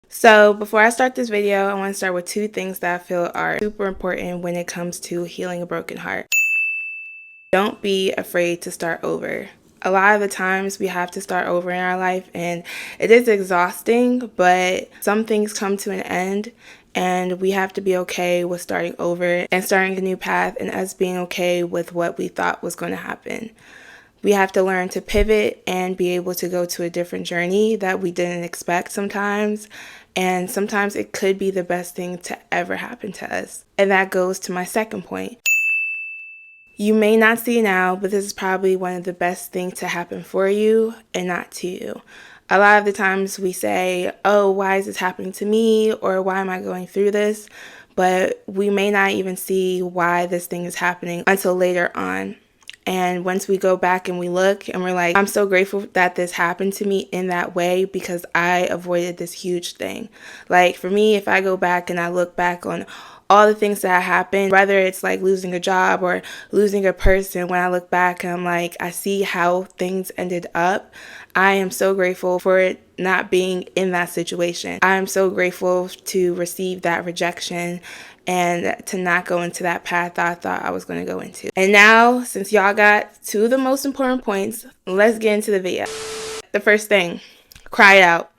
So before I start this video, I want to start with two things that I feel are super important when it comes to healing a broken heart. Don't be afraid to start over. A lot of the times we have to start over in our life, and it is exhausting, but some things come to an end and we have to be okay with starting over and starting a new path, and us being okay with what we thought was going to happen. We have to learn to pivot and be able to go to a different journey that we didn't expect sometimes. And sometimes it could be the best thing to ever happen to us. And that goes to my second point. You may not see it now, but this is probably one of the best things to happen for you and not to you. A lot of the times we say, oh, why is this happening to me? Or why am I going through this? But we may not even see why this thing is happening until later on. And once we go back and we look and we're like, I'm so grateful that this happened to me in that way because I avoided this huge thing. Like for me, if I go back and I look back on all the things that happened, whether it's like losing a job or losing a person, when I look back and I'm like, I see how things ended up. I am so grateful for it not being in that situation. I am so grateful to receive that rejection and to not go into that path that I thought I was going to go into. And now, since y'all got two of the most important points, let's get into the video. The first thing, cry it out.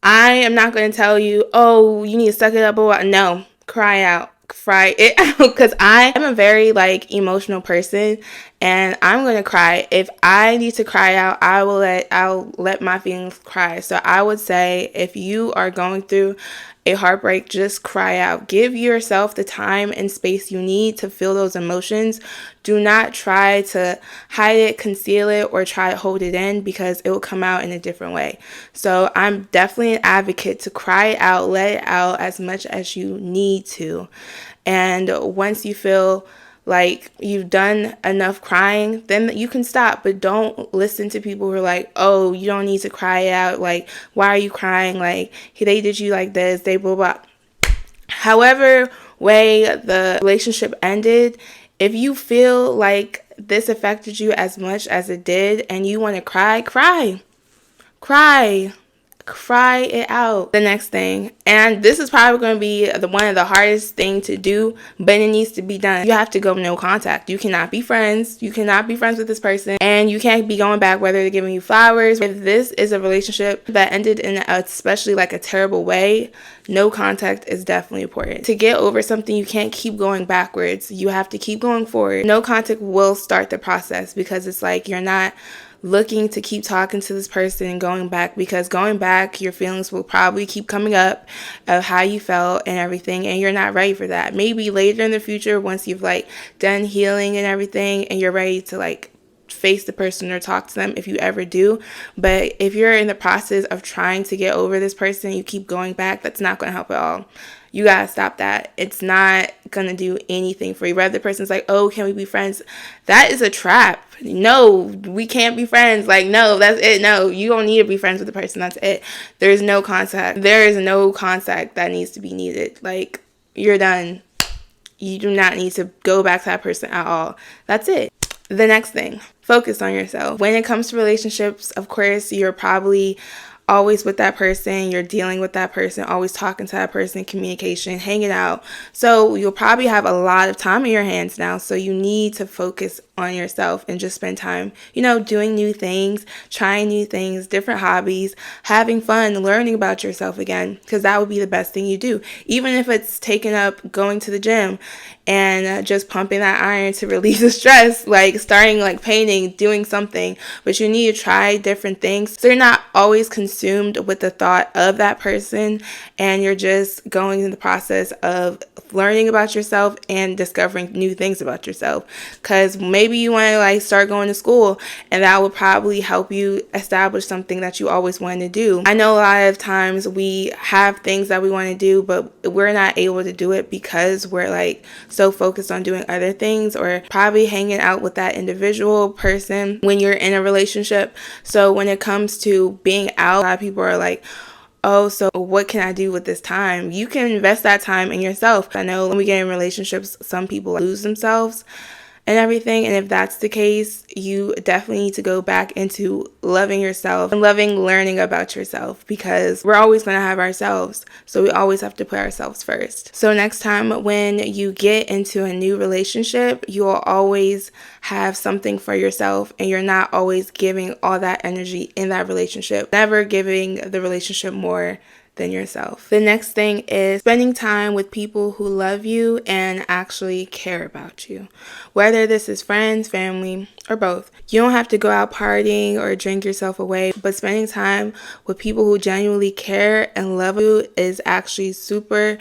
I am not going to tell you, oh, you need to suck it up or what. No, cry out. Cry it out, because I am a very emotional person and I'm going to cry. If I need to cry out, I'll let my feelings cry. So I would say if you are going through a heartbreak, just cry out. Give yourself the time and space you need to feel those emotions. Do not try to hide it, conceal it, or try to hold it in, because it will come out in a different way. So I'm definitely an advocate to cry it out, let it out as much as you need to. And once you feel like you've done enough crying, then you can stop. But don't listen to people who are like, oh, you don't need to cry out. Like, why are you crying? Like, they did you like this, they blah, blah. However way the relationship ended, if you feel like this affected you as much as it did and you want to cry, cry. Cry it out. The next thing, and this is probably going to be one of the hardest thing to do, but it needs to be done. You have to go no contact. You cannot be friends. You cannot be friends with this person, and you can't be going back whether they're giving you flowers. If this is a relationship that ended in especially like a terrible way, no contact is definitely important. To get over something, you can't keep going backwards. You have to keep going forward. No contact will start the process, because it's like you're not looking to keep talking to this person and going back, because going back, your feelings will probably keep coming up of how you felt and everything, and you're not ready for that. Maybe later in the future, once you've done healing and everything and you're ready to face the person or talk to them, if you ever do. But if you're in the process of trying to get over this person, you keep going back, that's not going to help at all. You gotta stop that. It's not gonna do anything for you. Whether the person's like, oh, can we be friends? That is a trap. No, we can't be friends. No, that's it. No, you don't need to be friends with the person. That's it. There's no contact. There is no contact that needs to be needed. You're done. You do not need to go back to that person at all. That's it. The next thing, focus on yourself. When it comes to relationships, of course, you're probably always with that person, you're dealing with that person, always talking to that person, communication, hanging out. So you'll probably have a lot of time in your hands now. So you need to focus on yourself and just spend time, doing new things, trying new things, different hobbies, having fun, learning about yourself again, because that would be the best thing you do. Even if it's taking up going to the gym and just pumping that iron to release the stress, starting painting, doing something. But you need to try different things, so you're not always consumed with the thought of that person, and you're just going in the process of learning about yourself and discovering new things about yourself. Because maybe you want to start going to school, and that will probably help you establish something that you always wanted to do. I know a lot of times we have things that we want to do, but we're not able to do it because we're so focused on doing other things, or probably hanging out with that individual person when you're in a relationship. So when it comes to being out, a lot of people are like, oh, so what can I do with this time? You can invest that time in yourself. I know when we get in relationships, some people lose themselves, and everything. And if that's the case, you definitely need to go back into loving yourself and loving learning about yourself, because we're always going to have ourselves. So we always have to put ourselves first. So next time when you get into a new relationship, you will always have something for yourself, and you're not always giving all that energy in that relationship, never giving the relationship more than yourself. The next thing is spending time with people who love you and actually care about you. Whether this is friends, family, or both. You don't have to go out partying or drink yourself away, but spending time with people who genuinely care and love you is actually super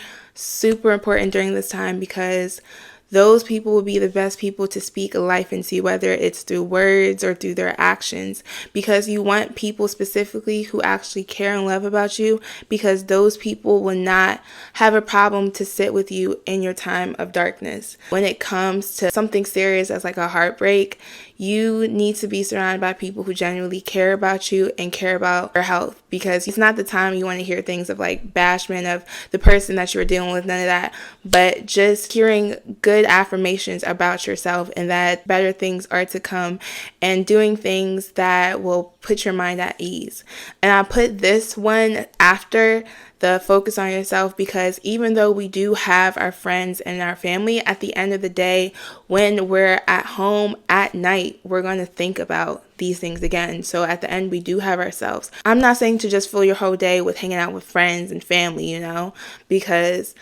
important during this time, because those people will be the best people to speak life into, whether it's through words or through their actions, because you want people specifically who actually care and love about you, because those people will not have a problem to sit with you in your time of darkness. When it comes to something serious as like a heartbreak, you need to be surrounded by people who genuinely care about you and care about your health, because it's not the time you want to hear things of like bashment of the person that you're dealing with, none of that, but just hearing good affirmations about yourself and that better things are to come, and doing things that will put your mind at ease. And I put this one after the focus on yourself, because even though we do have our friends and our family, at the end of the day, when we're at home at night, we're going to think about these things again. So at the end, we do have ourselves. I'm not saying to just fill your whole day with hanging out with friends and family, because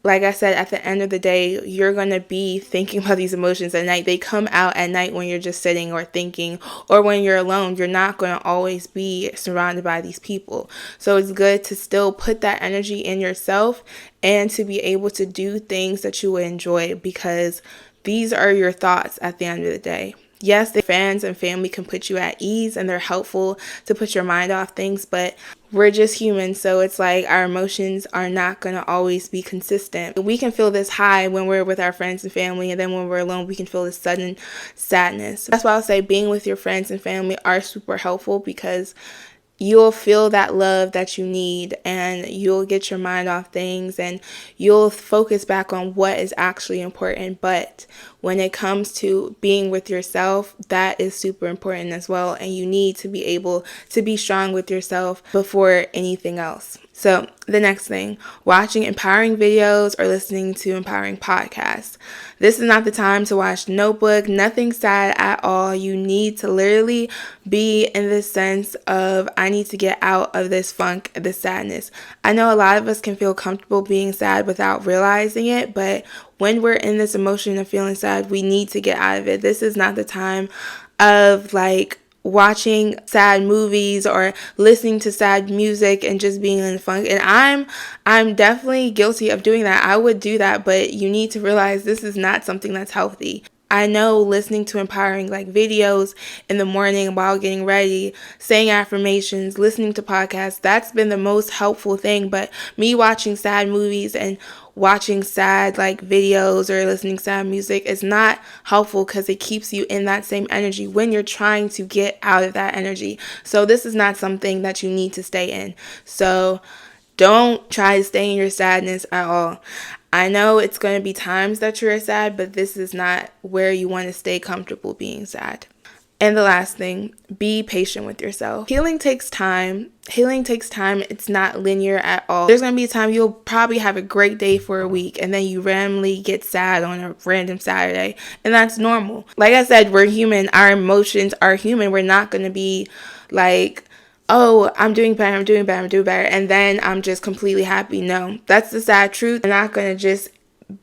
like I said, at the end of the day, you're going to be thinking about these emotions at night. They come out at night when you're just sitting or thinking, or when you're alone. You're not going to always be surrounded by these people. So it's good to still put that energy in yourself and to be able to do things that you will enjoy, because these are your thoughts at the end of the day. Yes, the fans and family can put you at ease and they're helpful to put your mind off things, but we're just human. So it's like our emotions are not going to always be consistent. We can feel this high when we're with our friends and family, and then when we're alone, we can feel this sudden sadness. That's why I'll say being with your friends and family are super helpful, because you'll feel that love that you need, and you'll get your mind off things, and you'll focus back on what is actually important. But when it comes to being with yourself, that is super important as well, and you need to be able to be strong with yourself before anything else. So the next thing, watching empowering videos or listening to empowering podcasts. This is not the time to watch Notebook, nothing sad at all. You need to literally be in the sense of, I need to get out of this funk, this sadness. I know a lot of us can feel comfortable being sad without realizing it, but when we're in this emotion of feeling sad, we need to get out of it. This is not the time of like watching sad movies or listening to sad music and just being in funk. And I'm definitely guilty of doing that. I would do that, but you need to realize this is not something that's healthy. I know listening to empowering like videos in the morning while getting ready, saying affirmations, listening to podcasts, that's been the most helpful thing. But me watching sad movies and watching sad like videos or listening to sad music is not helpful, because it keeps you in that same energy when you're trying to get out of that energy. So this is not something that you need to stay in. So don't try to stay in your sadness at all. I know it's going to be times that you're sad, but this is not where you want to stay comfortable being sad. And the last thing, be patient with yourself. Healing takes time. It's not linear at all. There's going to be a time you'll probably have a great day for a week, and then you randomly get sad on a random Saturday. And that's normal. Like I said, we're human. Our emotions are human. We're not going to be like, oh, I'm doing better, and then I'm just completely happy. No, that's the sad truth. You're not going to just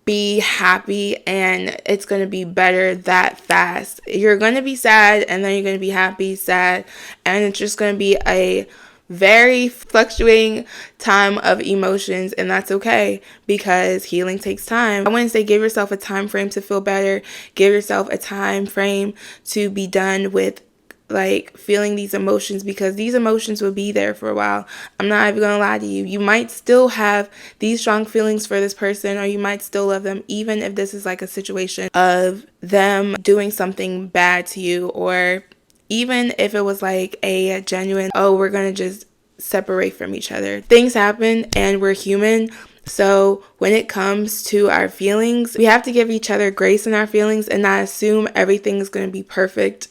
be happy and it's going to be better that fast. You're going to be sad, and then you're going to be happy, sad, and it's just going to be a very fluctuating time of emotions, and that's okay, because healing takes time. I wouldn't say give yourself a time frame to feel better. Give yourself a time frame to be done with like feeling these emotions, because these emotions will be there for a while. I'm not even gonna lie to you. You might still have these strong feelings for this person, or you might still love them, even if this is like a situation of them doing something bad to you, or even if it was like a genuine, oh, we're gonna just separate from each other. Things happen and we're human. So when it comes to our feelings, we have to give each other grace in our feelings and not assume everything is going to be perfect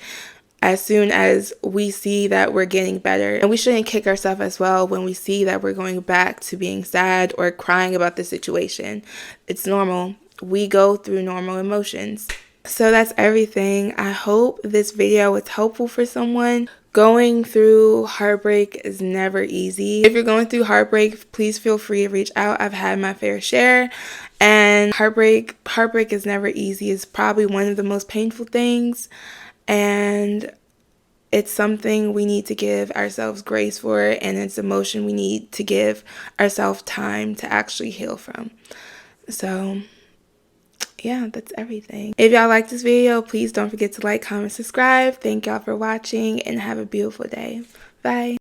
as soon as we see that we're getting better. And we shouldn't kick ourselves as well when we see that we're going back to being sad or crying about the situation. It's normal. We go through normal emotions. So that's everything. I hope this video was helpful for someone. Going through heartbreak is never easy. If you're going through heartbreak, please feel free to reach out. I've had my fair share. And heartbreak is never easy. It's probably one of the most painful things. And it's something we need to give ourselves grace for. And it's emotion we need to give ourselves time to actually heal from. So yeah, that's everything. If y'all like this video, please don't forget to like, comment, subscribe. Thank y'all for watching and have a beautiful day. Bye.